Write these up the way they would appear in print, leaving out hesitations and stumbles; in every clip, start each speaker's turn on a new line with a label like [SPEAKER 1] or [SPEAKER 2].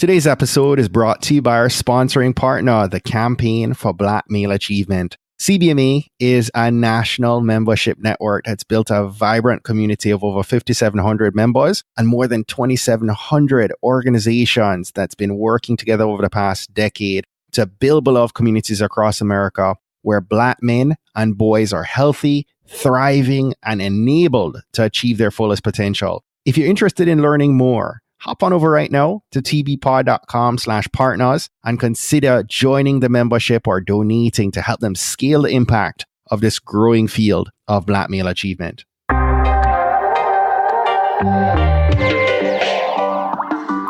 [SPEAKER 1] Today's episode is brought to you by our sponsoring partner, the Campaign for Black Male Achievement. CBMA is a national membership network that's built a vibrant community of over 5,700 members and more than 2,700 organizations that's been working together over the past decade to build beloved communities across America where Black men and boys are healthy, thriving, and enabled to achieve their fullest potential. If you're interested in learning more, hop on over right now to tbpod.com/partners and consider joining the membership or donating to help them scale the impact of this growing field of Black male achievement.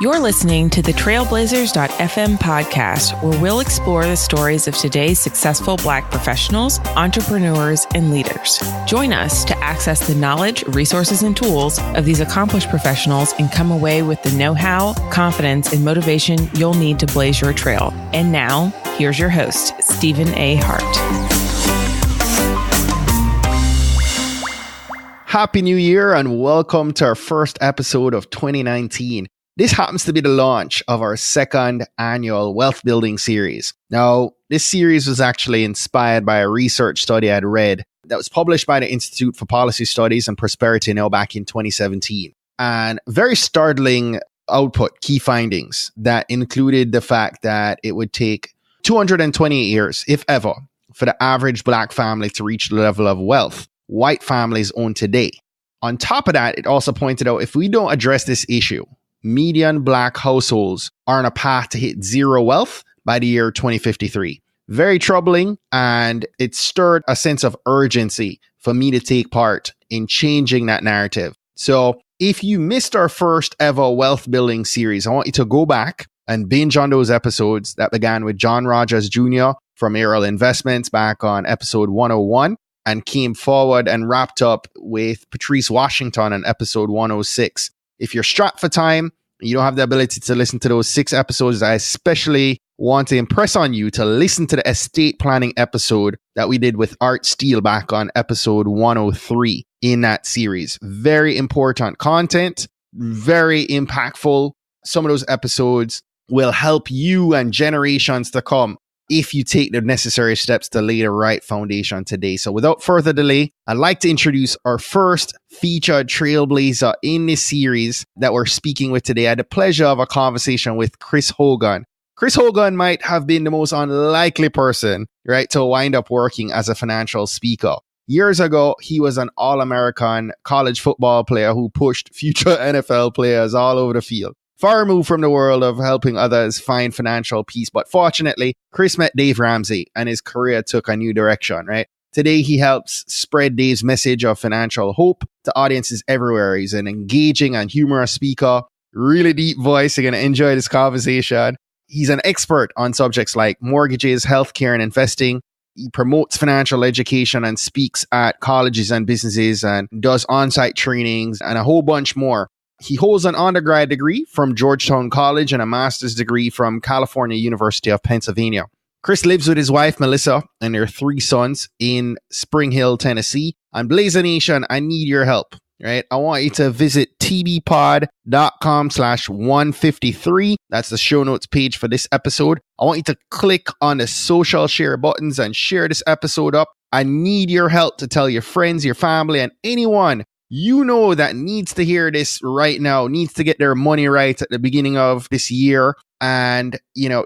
[SPEAKER 2] You're listening to the Trailblazers.fm podcast, where we'll explore the stories of today's successful Black professionals, entrepreneurs, and leaders. Join us to access the knowledge, resources, and tools of these accomplished professionals and come away with the know-how, confidence, and motivation you'll need to blaze your trail. And now, here's your host, Stephen A. Hart.
[SPEAKER 1] Happy New Year and welcome to our first episode of 2019. This happens to be the launch of our second annual wealth building series. Now, this series was actually inspired by a research study I'd read that was published by the Institute for Policy Studies and Prosperity now back in 2017. And very startling output, key findings that included the fact that it would take 228 years, if ever, for the average Black family to reach the level of wealth white families own today. On top of that, it also pointed out if we don't address this issue, median Black households are on a path to hit zero wealth by the year 2053. Very troubling, and it stirred a sense of urgency for me to take part in changing that narrative. So if you missed our first ever wealth building series, I want you to go back and binge on those episodes that began with John Rogers Jr. from Ariel Investments back on episode 101 and came forward and wrapped up with Patrice Washington on episode 106. If you're strapped for time, you don't have the ability to listen to those 6 episodes, I especially want to impress on you to listen to the estate planning episode that we did with Art Steele back on episode 103 in that series. Very important content, very impactful. Some of those episodes will help you and generations to come if you take the necessary steps to lay the right foundation today. So without further delay, I'd like to introduce our first featured trailblazer in this series that we're speaking with today. I had the pleasure of a conversation with Chris Hogan. Chris Hogan might have been the most unlikely person, right, to wind up working as a financial speaker. Years ago, he was an All-American college football player who pushed future NFL players all over the field. Far removed from the world of helping others find financial peace. But fortunately, Chris met Dave Ramsey and his career took a new direction, right? Today, he helps spread Dave's message of financial hope to audiences everywhere. He's an engaging and humorous speaker, really deep voice. You're going to enjoy this conversation. He's an expert on subjects like mortgages, healthcare, and investing. He promotes financial education and speaks at colleges and businesses and does on-site trainings and a whole bunch more. He holds an undergrad degree from Georgetown College and a master's degree from California University of Pennsylvania. Chris lives with his wife, Melissa, and their 3 sons in Spring Hill, Tennessee. And Blazer Nation, I need your help, right? I want you to visit tbpod.com/153. That's the show notes page for this episode. I want you to click on the social share buttons and share this episode up. I need your help to tell your friends, your family, and anyone you know that needs to hear this right now, needs to get their money right at the beginning of this year and,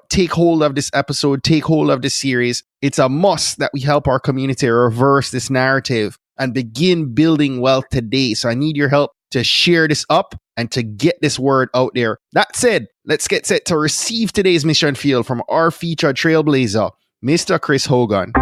[SPEAKER 1] take hold of this episode, take hold of this series. It's a must that we help our community reverse this narrative and begin building wealth today. So I need your help to share this up and to get this word out there. That said, let's get set to receive today's mission field from our featured trailblazer, Mr. Chris Hogan.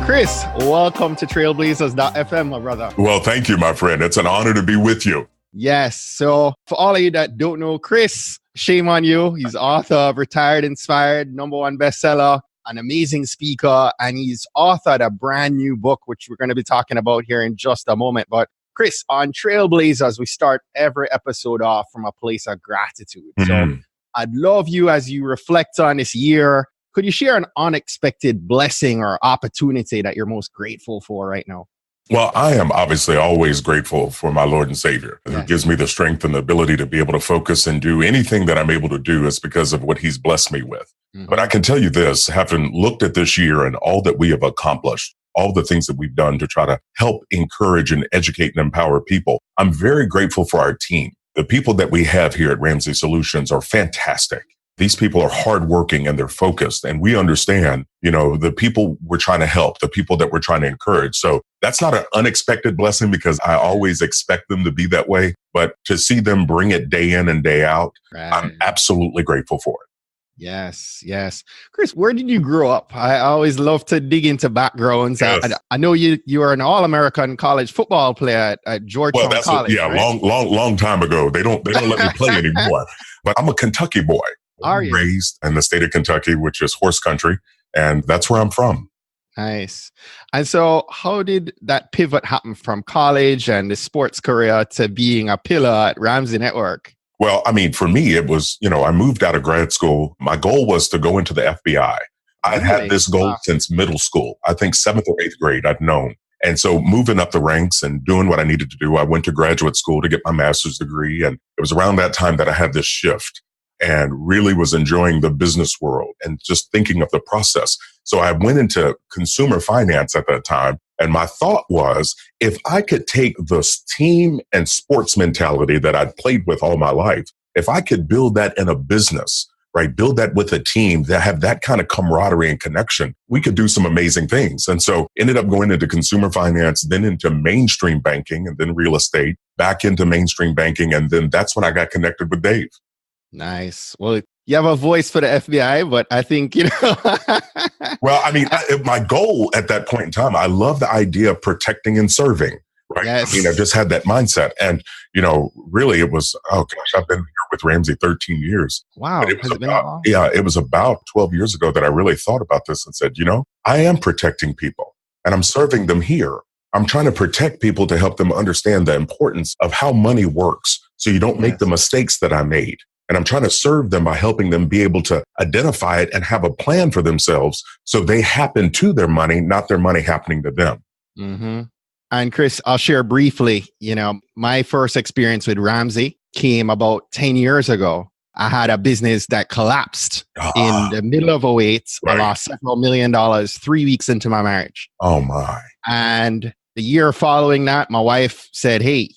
[SPEAKER 1] Chris, welcome to Trailblazers.fm, my brother.
[SPEAKER 3] Well, thank you, my friend. It's an honor to be with you.
[SPEAKER 1] Yes. So for all of you that don't know Chris, shame on you. He's author of Retired Inspired, #1 bestseller, an amazing speaker, and he's authored a brand new book, which we're going to be talking about here in just a moment. But Chris, on Trailblazers, we start every episode off from a place of gratitude. So I'd love you as you reflect on this year Could you share an unexpected blessing or opportunity that you're most grateful for right now?
[SPEAKER 3] Well, I am obviously always grateful for my Lord and Savior, who gives me the strength and the ability to be able to focus and do anything that I'm able to do is because of what he's blessed me with. But I can tell you this, having looked at this year and all that we have accomplished, all the things that we've done to try to help encourage and educate and empower people, I'm very grateful for our team. The people that we have here at Ramsey Solutions are fantastic. These people are hardworking and they're focused, and we understand, the people we're trying to help, the people that we're trying to encourage. So that's not an unexpected blessing because I always expect them to be that way. But to see them bring it day in and day out, I'm absolutely grateful for it.
[SPEAKER 1] Yes. Chris, where did you grow up? I always love to dig into backgrounds. Yes. I know you are an All-American college football player at Georgetown College.
[SPEAKER 3] Right? long time ago. They don't let me play anymore. But I'm a Kentucky boy.
[SPEAKER 1] Are you?
[SPEAKER 3] Raised in the state of Kentucky, which is horse country, and that's where I'm from.
[SPEAKER 1] Nice. And so how did that pivot happen from college and the sports career to being a pillar at Ramsey Network?
[SPEAKER 3] Well, I mean, for me, it was, I moved out of grad school. My goal was to go into the FBI. I'd had this goal since middle school. I think 7th or 8th grade, I'd known. And so moving up the ranks and doing what I needed to do, I went to graduate school to get my master's degree. And it was around that time that I had this shift and really was enjoying the business world and just thinking of the process. So I went into consumer finance at that time. And my thought was, if I could take this team and sports mentality that I'd played with all my life, if I could build that in a business, right, build that with a team that have that kind of camaraderie and connection, we could do some amazing things. And so ended up going into consumer finance, then into mainstream banking, and then real estate, back into mainstream banking. And then that's when I got connected with Dave.
[SPEAKER 1] Nice. Well, you have a voice for the FBI, but I think,
[SPEAKER 3] Well, I mean, my goal at that point in time, I love the idea of protecting and serving, right?
[SPEAKER 1] Yes.
[SPEAKER 3] I mean, I just had that mindset. And, really it was, oh gosh, I've been here with Ramsey 13 years.
[SPEAKER 1] Wow.
[SPEAKER 3] It was about 12 years ago that I really thought about this and said, I am protecting people and I'm serving them here. I'm trying to protect people to help them understand the importance of how money works so you don't make the mistakes that I made. And I'm trying to serve them by helping them be able to identify it and have a plan for themselves so they happen to their money, not their money happening to them.
[SPEAKER 1] Mm-hmm. And Chris, I'll share briefly, my first experience with Ramsey came about 10 years ago. I had a business that collapsed in the middle of 2008. Right. I lost several $1 million 3 weeks into my marriage.
[SPEAKER 3] Oh my.
[SPEAKER 1] And the year following that, my wife said, hey,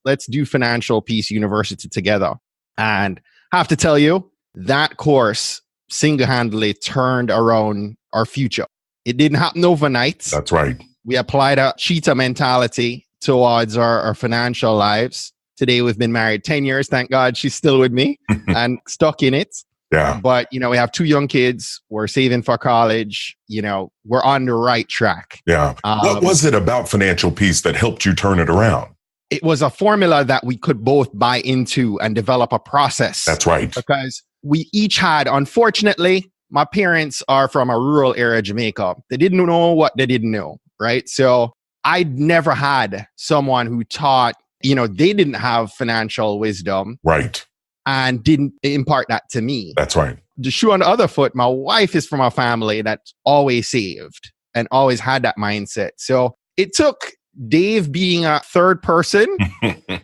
[SPEAKER 1] let's do Financial Peace University together. And I have to tell you, that course single-handedly turned around our future. It didn't happen overnight.
[SPEAKER 3] That's right.
[SPEAKER 1] We applied a cheetah mentality towards our financial lives. Today, we've been married 10 years. Thank God she's still with me and stuck in it.
[SPEAKER 3] Yeah.
[SPEAKER 1] But, we have 2 young kids. We're saving for college. We're on the right track.
[SPEAKER 3] Yeah. What was it about Financial Peace that helped you turn it around?
[SPEAKER 1] It was a formula that we could both buy into and develop a process.
[SPEAKER 3] That's right.
[SPEAKER 1] Because we each had, unfortunately, my parents are from a rural area of Jamaica. They didn't know what they didn't know, right? So I'd never had someone who taught, they didn't have financial wisdom.
[SPEAKER 3] Right.
[SPEAKER 1] And didn't impart that to me.
[SPEAKER 3] That's right.
[SPEAKER 1] The shoe on the other foot, my wife is from a family that's always saved and always had that mindset. So it took Dave being a third person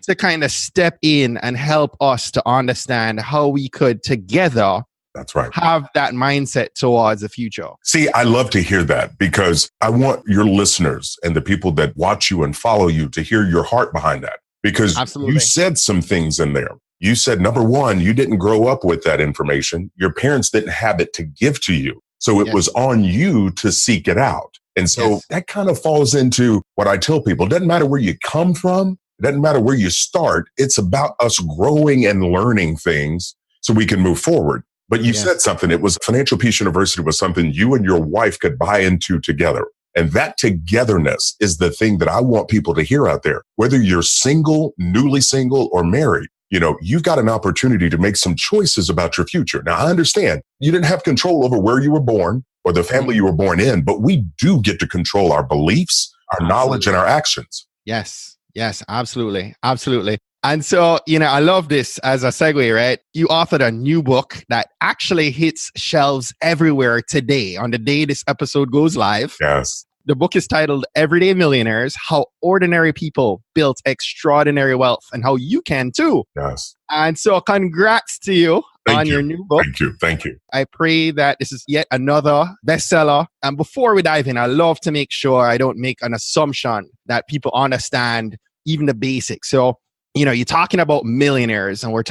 [SPEAKER 1] to kind of step in and help us to understand how we could together
[SPEAKER 3] That's right.
[SPEAKER 1] have that mindset towards the future.
[SPEAKER 3] See, I love to hear that because I want your listeners and the people that watch you and follow you to hear your heart behind that. Because
[SPEAKER 1] Absolutely.
[SPEAKER 3] You said some things in there. You said, number one, you didn't grow up with that information. Your parents didn't have it to give to you. So it was on you to seek it out. And so that kind of falls into what I tell people. It doesn't matter where you come from. It doesn't matter where you start. It's about us growing and learning things so we can move forward. But you said something. It was Financial Peace University was something you and your wife could buy into together. And that togetherness is the thing that I want people to hear out there. Whether you're single, newly single, or married, you've got an opportunity to make some choices about your future. Now, I understand you didn't have control over where you were born or the family you were born in, but we do get to control our beliefs, our knowledge, and our actions.
[SPEAKER 1] Yes, absolutely. Absolutely. And so, I love this as a segue, right? You authored a new book that actually hits shelves everywhere today on the day this episode goes live.
[SPEAKER 3] Yes.
[SPEAKER 1] The book is titled Everyday Millionaires, How Ordinary People Built Extraordinary Wealth and How You Can Too.
[SPEAKER 3] Yes.
[SPEAKER 1] And so congrats to you on your new book.
[SPEAKER 3] Thank you.
[SPEAKER 1] I pray that this is yet another bestseller. And before we dive in, I love to make sure I don't make an assumption that people understand even the basics. So, you're talking about millionaires, and when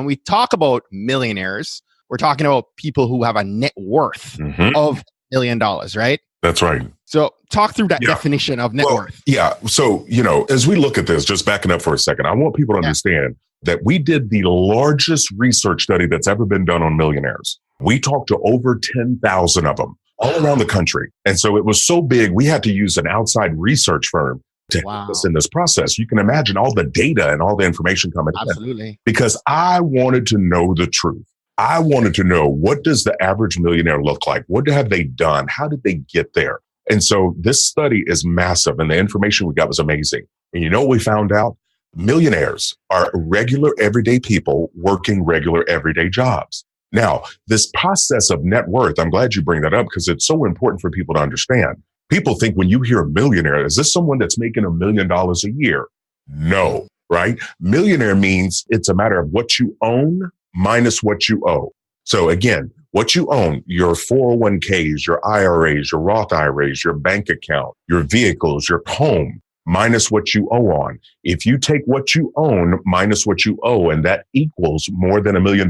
[SPEAKER 1] we talk about millionaires, we're talking about people who have a net worth of $1 million, right?
[SPEAKER 3] That's right.
[SPEAKER 1] So talk through that definition of net worth.
[SPEAKER 3] Yeah. So, as we look at this, just backing up for a second, I want people to understand that we did the largest research study that's ever been done on millionaires. We talked to over 10,000 of them all around the country. And so it was so big, we had to use an outside research firm to help us in this process. You can imagine all the data and all the information coming in. Because I wanted to know the truth. I wanted to know, what does the average millionaire look like? What have they done? How did they get there? And so this study is massive, and the information we got was amazing. And you know what we found out? Millionaires are regular, everyday people working regular, everyday jobs. Now, this process of net worth, I'm glad you bring that up because it's so important for people to understand. People think when you hear a millionaire, is this someone that's making $1 million a year? No, right? Millionaire means it's a matter of what you own minus what you owe. So again, what you own, your 401ks, your IRAs, your Roth IRAs, your bank account, your vehicles, your home, minus what you owe on. If you take what you own minus what you owe, and that equals more than $1 million,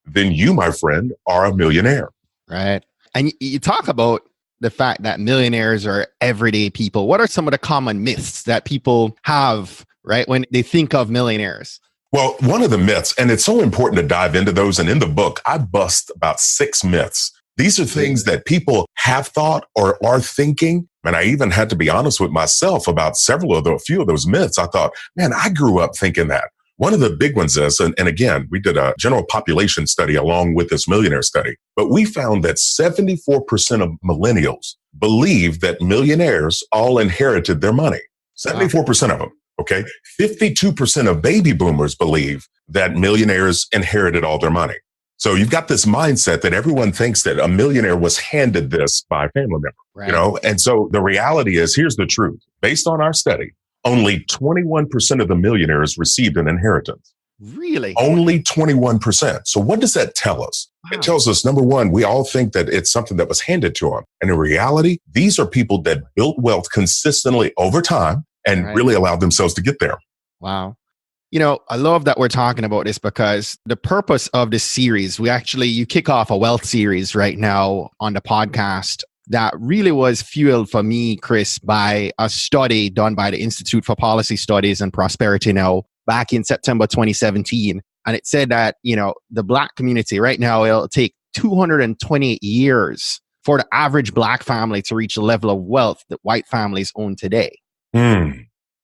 [SPEAKER 3] then you, my friend, are a millionaire.
[SPEAKER 1] Right. And you talk about the fact that millionaires are everyday people. What are some of the common myths that people have, right, when they think of millionaires?
[SPEAKER 3] Well, one of the myths, and it's so important to dive into those, and in the book, I bust about 6 myths. These are things that people have thought or are thinking. And I even had to be honest with myself about a few of those myths. I thought, man, I grew up thinking that. One of the big ones is, and again, we did a general population study along with this millionaire study, but we found that 74% of millennials believe that millionaires all inherited their money. 74% of them. Okay. 52% of baby boomers believe that millionaires inherited all their money. So you've got this mindset that everyone thinks that a millionaire was handed this by a family member, right. And so the reality is, here's the truth. Based on our study, only 21% of the millionaires received an inheritance.
[SPEAKER 1] Really?
[SPEAKER 3] Only 21%. So what does that tell us? Wow. It tells us, number one, we all think that it's something that was handed to them. And in reality, these are people that built wealth consistently over time and really allowed themselves to get there.
[SPEAKER 1] Wow. I love that we're talking about this because the purpose of this series, you kick off a wealth series right now on the podcast that really was fueled for me, Chris, by a study done by the Institute for Policy Studies and Prosperity now back in September 2017. And it said that, the Black community right now, it'll take 228 years for the average Black family to reach the level of wealth that white families own today.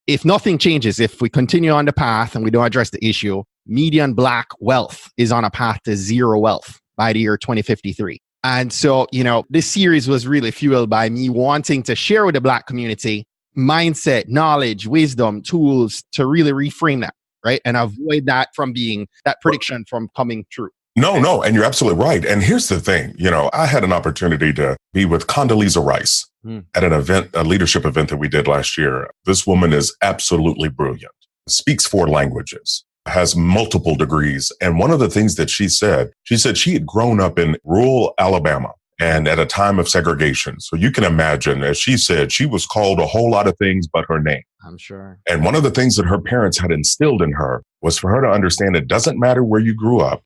[SPEAKER 1] If nothing changes, if we continue on the path and we don't address the issue, median Black wealth is on a path to zero wealth by the year 2053. And so, this series was really fueled by me wanting to share with the Black community mindset, knowledge, wisdom, tools to really reframe that, right? And avoid that from being that prediction from coming true.
[SPEAKER 3] No. And you're absolutely right. And here's the thing, I had an opportunity to be with Condoleezza Rice at an event, a leadership event that we did last year. This woman is absolutely brilliant, speaks 4 languages, has multiple degrees. And one of the things that she said she had grown up in rural Alabama and at a time of segregation. So you can imagine, as she said, she was called a whole lot of things but her name.
[SPEAKER 1] I'm sure.
[SPEAKER 3] And one of the things that her parents had instilled in her was for her to understand it doesn't matter where you grew up.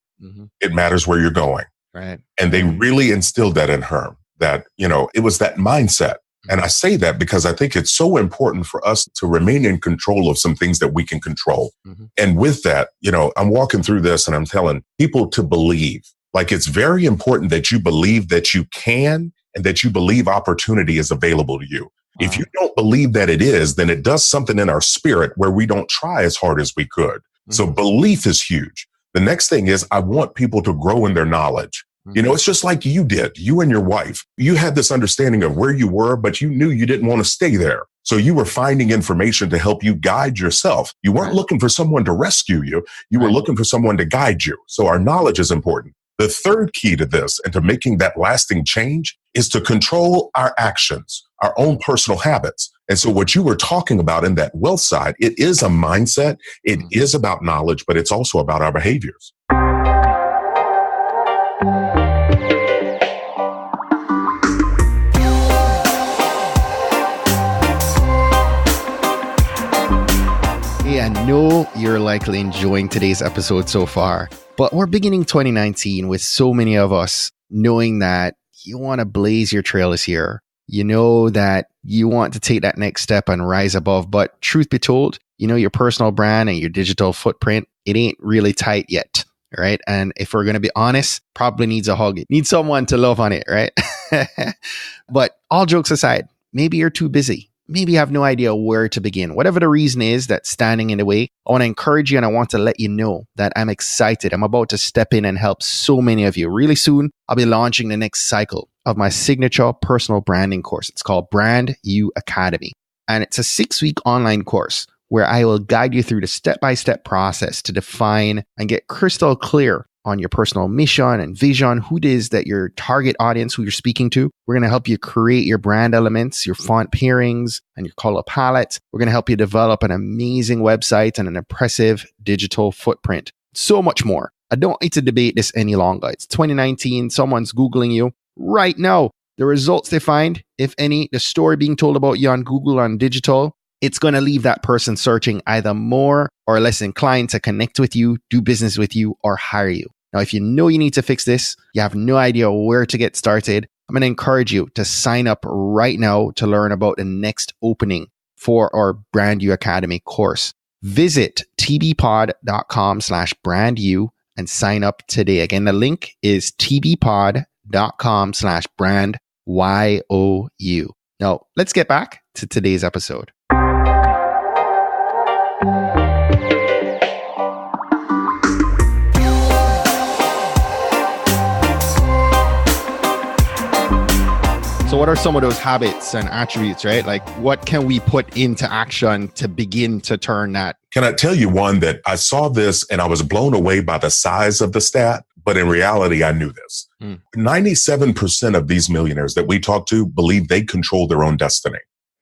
[SPEAKER 3] It matters where you're going.
[SPEAKER 1] Right.
[SPEAKER 3] And they really instilled that in her, that, it was that mindset. And I say that because I think it's so important for us to remain in control of some things that we can control. And with that, I'm walking through this and I'm telling people to believe. Like, it's very important that you believe that you can and that you believe opportunity is available to you. Wow. If you don't believe that it is, then it does something in our spirit where we don't try as hard as we could. So belief is huge. The next thing is, I want people to grow in their knowledge. It's just like you did, you and your wife. You had this understanding of where you were, but you knew you didn't want to stay there. So you were finding information to help you guide yourself. You weren't looking for someone to rescue you. You were looking for someone to guide you. So our knowledge is important. The third key to this and to making that lasting change is to control our actions, our own personal habits. And so what you were talking about in that wealth side, it is a mindset. It is about knowledge, but it's also about our behaviors.
[SPEAKER 1] I know you're likely enjoying today's episode so far, but we're beginning 2019 with so many of us knowing that you want to blaze your trail this year. You know that you want to take that next step and rise above, but truth be told, your personal brand and your digital footprint, it ain't really tight yet, right? And if we're going to be honest, probably needs a hug. It needs someone to love on it, right? But all jokes aside, maybe you're too busy. Maybe you have no idea where to begin. Whatever the reason is that's standing in the way, I want to encourage you and I want to let you know that I'm excited. I'm about to step in and help so many of you. Really soon, I'll be launching the next cycle of my signature personal branding course. It's called Brand You Academy. And it's a 6-week online course where I will guide you through the step-by-step process to define and get crystal clear on your personal mission and vision, who it is that your target audience, who you're speaking to. We're going to help you create your brand elements, your font pairings, and your color palette. We're going to help you develop an amazing website and an impressive digital footprint. So much more. I don't need to debate this any longer. It's 2019. Someone's Googling you right now. The results they find, if any, the story being told about you on Google, on digital, it's going to leave that person searching either more or less inclined to connect with you, do business with you, or hire you. Now, if you know you need to fix this, you have no idea where to get started, I'm going to encourage you to sign up right now to learn about the next opening for our Brand You Academy course. Visit tbpod.com/brandyou and sign up today. Again, the link is tbpod.com/brandyu. Now, let's get back to today's episode. So what are some of those habits and attributes, right? Like what can we put into action to begin to turn that?
[SPEAKER 3] Can I tell you one that I saw this and I was blown away by the size of the stat, but in reality, I knew this. 97% of these millionaires that we talk to believe they control their own destiny.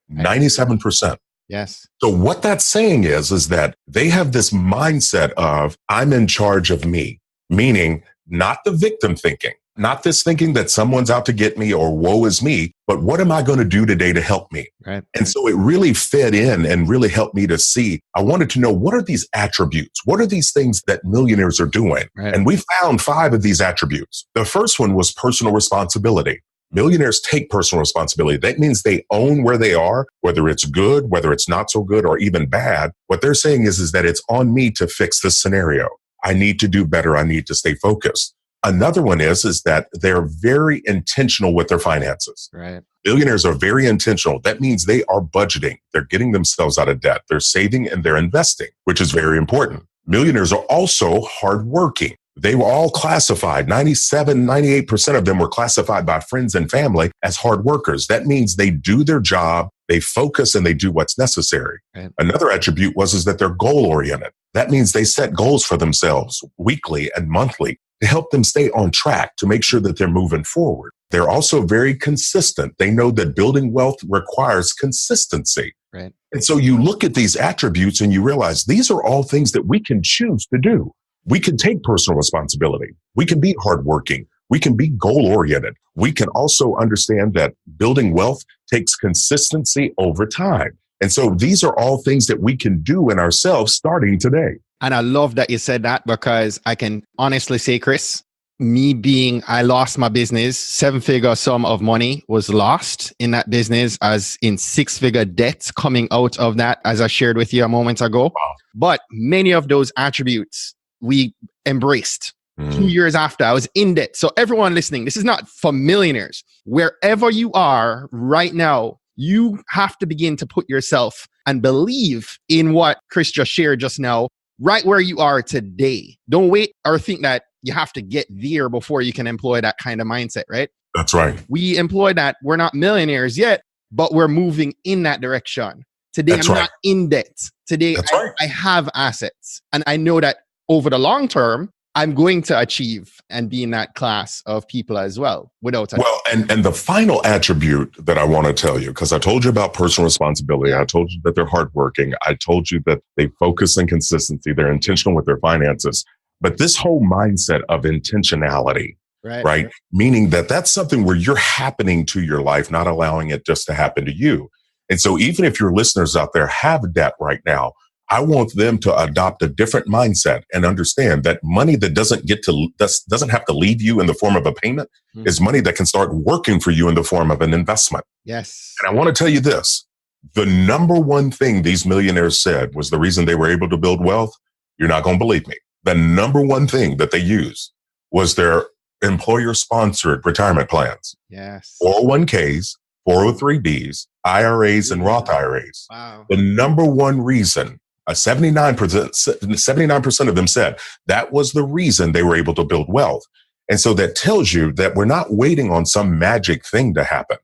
[SPEAKER 3] 97%.
[SPEAKER 1] Yes.
[SPEAKER 3] So what that's saying is that they have this mindset of I'm in charge of me, meaning not the victim thinking. Not this thinking that someone's out to get me or woe is me, but what am I going to do today to help me?
[SPEAKER 1] Right.
[SPEAKER 3] And so it really fed in and really helped me to see, I wanted to know, what are these attributes? What are these things that millionaires are doing?
[SPEAKER 1] Right.
[SPEAKER 3] And we found 5 of these attributes. The first one was personal responsibility. Millionaires take personal responsibility. That means they own where they are, whether it's good, whether it's not so good, or even bad. What they're saying is that it's on me to fix this scenario. I need to do better. I need to stay focused. Another one is that they're very intentional with their finances.
[SPEAKER 1] Right.
[SPEAKER 3] Billionaires are very intentional. That means they are budgeting. They're getting themselves out of debt. They're saving and they're investing, which is very important. Millionaires are also hardworking. They were all classified. 97, 98% of them were classified by friends and family as hard workers. That means they do their job, they focus, and they do what's necessary.
[SPEAKER 1] Right.
[SPEAKER 3] Another attribute was that they're goal-oriented. That means they set goals for themselves weekly and monthly to help them stay on track, to make sure that they're moving forward. They're also very consistent. They know that building wealth requires consistency.
[SPEAKER 1] Right.
[SPEAKER 3] And so you look at these attributes and you realize these are all things that we can choose to do. We can take personal responsibility. We can be hardworking. We can be goal-oriented. We can also understand that building wealth takes consistency over time. And so these are all things that we can do in ourselves starting today.
[SPEAKER 1] And I love that you said that, because I can honestly say, Chris, I lost my business, 7-figure sum of money was lost in that business, as in 6-figure debts coming out of that, as I shared with you a moment ago.
[SPEAKER 3] Wow.
[SPEAKER 1] But many of those attributes we embraced 2 years after I was in debt. So everyone listening, this is not for millionaires. Wherever you are right now, you have to begin to put yourself and believe in what Chris just shared just now, right where you are today. Don't wait or think that you have to get there before you can employ that kind of mindset, right?
[SPEAKER 3] That's right.
[SPEAKER 1] We employ that. We're not millionaires yet, but we're moving in that direction. Today,
[SPEAKER 3] That's
[SPEAKER 1] I'm
[SPEAKER 3] right.
[SPEAKER 1] not in debt. Today,
[SPEAKER 3] That's right.
[SPEAKER 1] I have assets. And I know that over the long term, I'm going to achieve and be in that class of people as well.
[SPEAKER 3] Well, and the final attribute that I want to tell you, because I told you about personal responsibility. I told you that they're hardworking. I told you that they focus on consistency. They're intentional with their finances. But this whole mindset of intentionality, right? Meaning that that's something where you're happening to your life, not allowing it just to happen to you. And so even if your listeners out there have debt right now, I want them to adopt a different mindset and understand that money that doesn't have to leave you in the form of a payment is money that can start working for you in the form of an investment.
[SPEAKER 1] Yes.
[SPEAKER 3] And I want to tell you this, the number one thing these millionaires said was the reason they were able to build wealth. You're not going to believe me. The number one thing that they used was their employer sponsored retirement plans.
[SPEAKER 1] Yes.
[SPEAKER 3] 401ks, 403bs, IRAs, and Roth IRAs.
[SPEAKER 1] Wow.
[SPEAKER 3] The number one reason 79% of them said that was the reason they were able to build wealth. And so that tells you that we're not waiting on some magic thing to happen.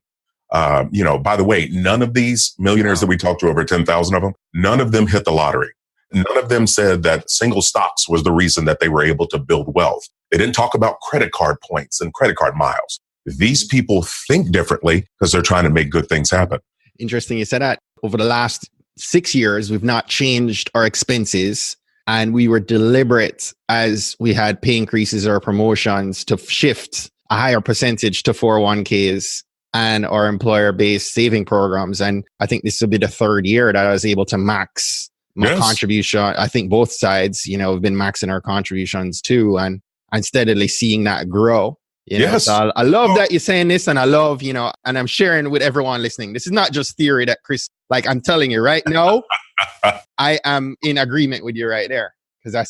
[SPEAKER 3] By the way, none of these millionaires that we talked to, over 10,000 of them, none of them hit the lottery. None of them said that single stocks was the reason that they were able to build wealth. They didn't talk about credit card points and credit card miles. These people think differently because they're trying to make good things happen.
[SPEAKER 1] Interesting you said that. Over the last 6 years, we've not changed our expenses, and we were deliberate as we had pay increases or promotions to shift a higher percentage to 401ks and our employer-based saving programs. And I think this will be the third year that I was able to max my contribution. I think both sides, have been maxing our contributions too, and steadily seeing that grow. So I love that you're saying this, and I love, and I'm sharing with everyone listening. This is not just theory that Chris, I'm telling you right now, I am in agreement with you right there.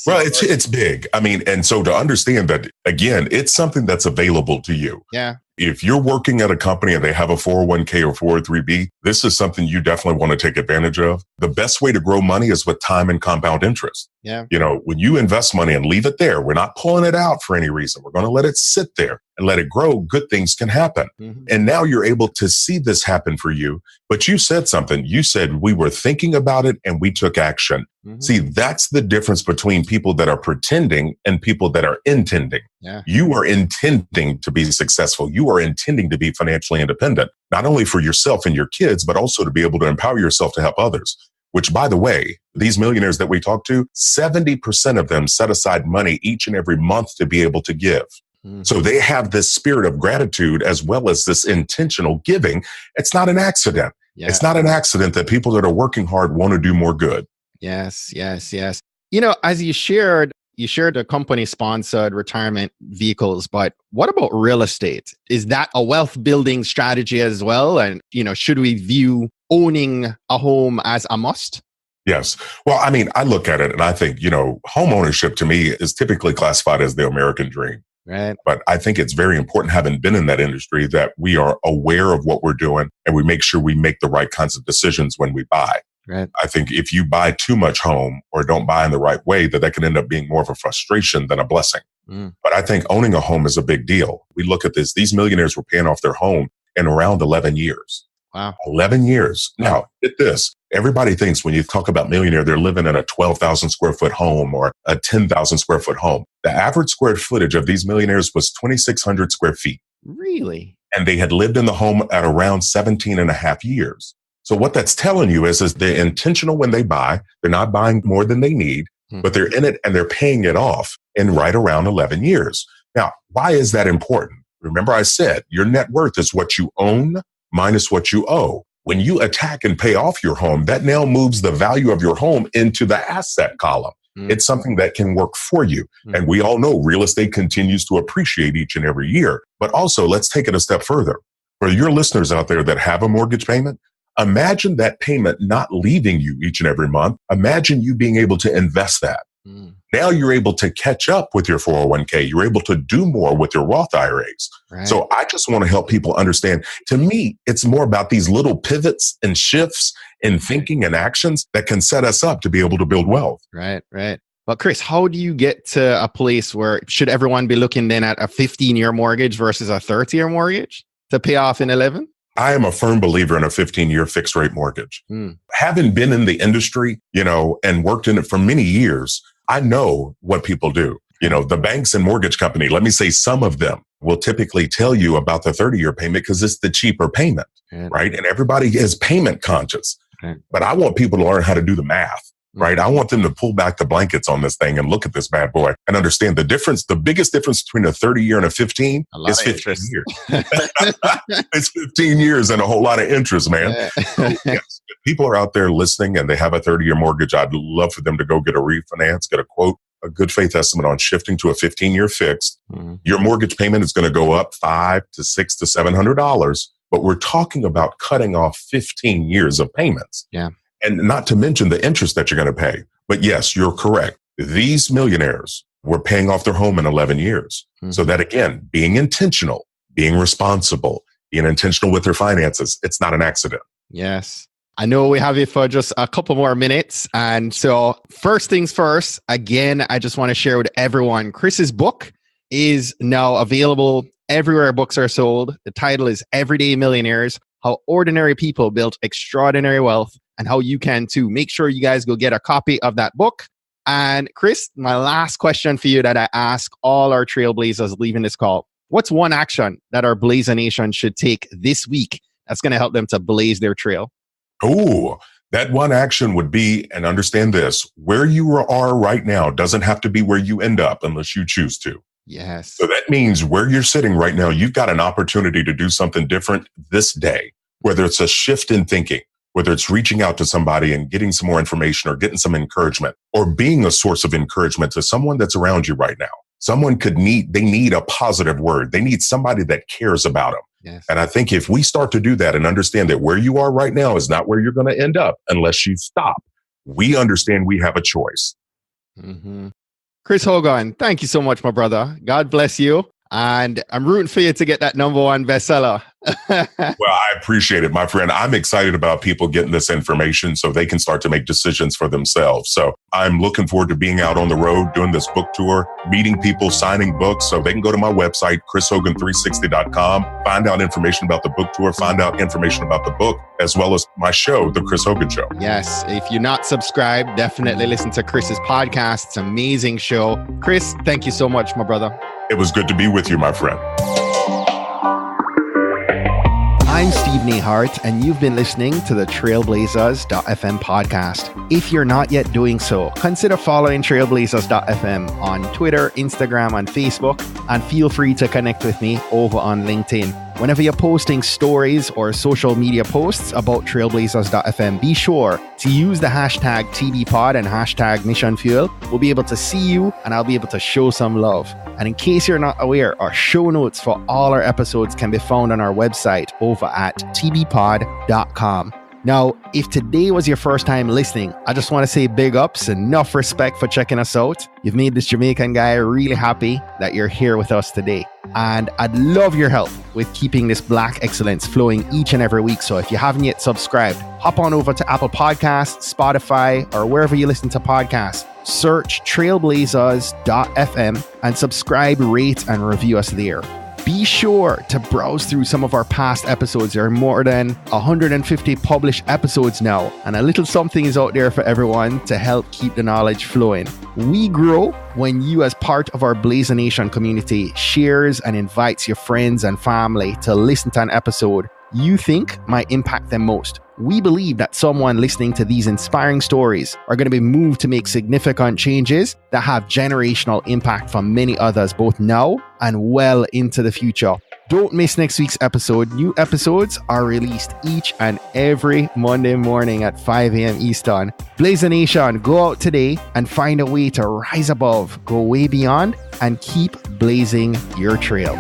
[SPEAKER 3] Well, it's big. I mean, and so to understand that, again, it's something that's available to you.
[SPEAKER 1] Yeah.
[SPEAKER 3] If you're working at a company and they have a 401k or 403b, this is something you definitely want to take advantage of. The best way to grow money is with time and compound interest.
[SPEAKER 1] Yeah.
[SPEAKER 3] When you invest money and leave it there, we're not pulling it out for any reason. We're going to let it sit there and let it grow. Good things can happen. Mm-hmm. And now you're able to see this happen for you. But you said something. You said we were thinking about it and we took action. Mm-hmm. See, that's the difference between people that are pretending and people that are intending.
[SPEAKER 1] Yeah.
[SPEAKER 3] You are intending to be successful. You are intending to be financially independent, not only for yourself and your kids, but also to be able to empower yourself to help others. Which, by the way, these millionaires that we talk to, 70% of them set aside money each and every month to be able to give. Mm-hmm. So they have this spirit of gratitude as well as this intentional giving. It's not an accident. Yeah. It's not an accident that people that are working hard want to do more good.
[SPEAKER 1] Yes. As you shared the company-sponsored retirement vehicles, but what about real estate? Is that a wealth building strategy as well? And, should we view owning a home as a must?
[SPEAKER 3] Yes. Well, I mean, I look at it and I think, home ownership to me is typically classified as the American dream.
[SPEAKER 1] Right.
[SPEAKER 3] But I think it's very important, having been in that industry, that we are aware of what we're doing and we make sure we make the right kinds of decisions when we buy.
[SPEAKER 1] Right.
[SPEAKER 3] I think if you buy too much home or don't buy in the right way, that can end up being more of a frustration than a blessing. Mm. But I think owning a home is a big deal. We look at this. These millionaires were paying off their home in around 11 years.
[SPEAKER 1] Wow.
[SPEAKER 3] 11 years. Now, get this. Everybody thinks when you talk about millionaire, they're living in a 12,000 square foot home or a 10,000 square foot home. The average square footage of these millionaires was 2,600 square feet.
[SPEAKER 1] Really?
[SPEAKER 3] And they had lived in the home at around 17 and a half years. So what that's telling you is they're intentional when they buy. They're not buying more than they need, but they're in it and they're paying it off in right around 11 years. Now, why is that important? Remember I said your net worth is what you own minus what you owe. When you attack and pay off your home, that now moves the value of your home into the asset column. It's something that can work for you. And we all know real estate continues to appreciate each and every year. But also, let's take it a step further. For your listeners out there that have a mortgage payment, imagine that payment not leaving you each and every month. Imagine you being able to invest that. Now you're able to catch up with your 401k. You're able to do more with your Roth IRAs. Right. So I just want to help people understand. To me, it's more about these little pivots and shifts in thinking and actions that can set us up to be able to build wealth.
[SPEAKER 1] Right. But Chris, how do you get to a place where should everyone be looking then at a 15-year mortgage versus a 30-year mortgage to pay off in 11?
[SPEAKER 3] I am a firm believer in a 15-year fixed rate mortgage. Having been in the industry, and worked in it for many years, I know what people do. The banks and mortgage company, let me say some of them will typically tell you about the 30-year payment because it's the cheaper payment, right? And everybody is payment conscious. But I want people to learn how to do the math. Right. I want them to pull back the blankets on this thing and look at this bad boy and understand the difference. The biggest difference between a 30-year and a 15 is 15 years. It's 15 years and a whole lot of interest, man. So, yes, if people are out there listening and they have a 30-year mortgage, I'd love for them to go get a refinance, get a quote, a good faith estimate on shifting to a 15-year fixed. Your mortgage payment is going to go up $500 to $600 to $700, but we're talking about cutting off 15 years of payments.
[SPEAKER 1] Yeah.
[SPEAKER 3] And not to mention the interest that you're going to pay. But yes, you're correct. These millionaires were paying off their home in 11 years. So that, again, being intentional, being responsible, being intentional with their finances, it's not an accident.
[SPEAKER 1] Yes. I know we have you for just a couple more minutes. And so first things first, again, I just want to share with everyone, Chris's book is now available everywhere books are sold. The title is Everyday Millionaires, How Ordinary People Built Extraordinary Wealth, and how you can too. Make sure you guys go get a copy of that book. And Chris, my last question for you that I ask all our trailblazers leaving this call. What's one action that our Blazer Nation should take this week that's going to help them to blaze their trail?
[SPEAKER 3] Oh, that one action would be, and understand this, where you are right now doesn't have to be where you end up unless you choose to.
[SPEAKER 1] Yes.
[SPEAKER 3] So that means where you're sitting right now, you've got an opportunity to do something different this day, whether it's a shift in thinking, whether it's reaching out to somebody and getting some more information or getting some encouragement or being a source of encouragement to someone that's around you right now. Someone they need a positive word. They need somebody that cares about them.
[SPEAKER 1] Yes.
[SPEAKER 3] And I think if we start to do that and understand that where you are right now is not where you're going to end up unless you stop, we understand we have a choice.
[SPEAKER 1] Chris Hogan, thank you so much, my brother. God bless you. And I'm rooting for you to get that #1 bestseller.
[SPEAKER 3] Well, I appreciate it, my friend. I'm excited about people getting this information so they can start to make decisions for themselves. So I'm looking forward to being out on the road, doing this book tour, meeting people, signing books. So they can go to my website, chrishogan360.com, find out information about the book tour, find out information about the book, as well as my show, The Chris Hogan Show.
[SPEAKER 1] Yes. If you're not subscribed, definitely listen to Chris's podcast. It's an amazing show. Chris, thank you so much, my brother.
[SPEAKER 3] It was good to be with you, my friend.
[SPEAKER 1] I'm Steve Nehart, and you've been listening to the Trailblazers.fm podcast. If you're not yet doing so, consider following Trailblazers.fm on Twitter, Instagram, and Facebook, and feel free to connect with me over on LinkedIn. Whenever you're posting stories or social media posts about Trailblazers.fm, be sure to use the hashtag TBPod and hashtag Mission Fuel. We'll be able to see you, and I'll be able to show some love. And in case you're not aware, our show notes for all our episodes can be found on our website over at tbpod.com. Now, if today was your first time listening, I just want to say big ups, enough respect for checking us out. You've made this Jamaican guy really happy that you're here with us today. And I'd love your help with keeping this Black excellence flowing each and every week. So if you haven't yet subscribed, hop on over to Apple Podcasts, Spotify, or wherever you listen to podcasts. Search Trailblazers.fm and subscribe, rate, and review us there. Be sure to browse through some of our past episodes. There are more than 150 published episodes now, and a little something is out there for everyone to help keep the knowledge flowing. We grow when you, as part of our Blazer Nation community, shares and invites your friends and family to listen to an episode you think might impact them most. We believe that someone listening to these inspiring stories are going to be moved to make significant changes that have generational impact for many others, both now and well into the future. Don't miss next week's episode. New episodes are released each and every Monday morning at 5 a.m. Eastern. Blazer Nation, go out today and find a way to rise above, go way beyond, and keep blazing your trail.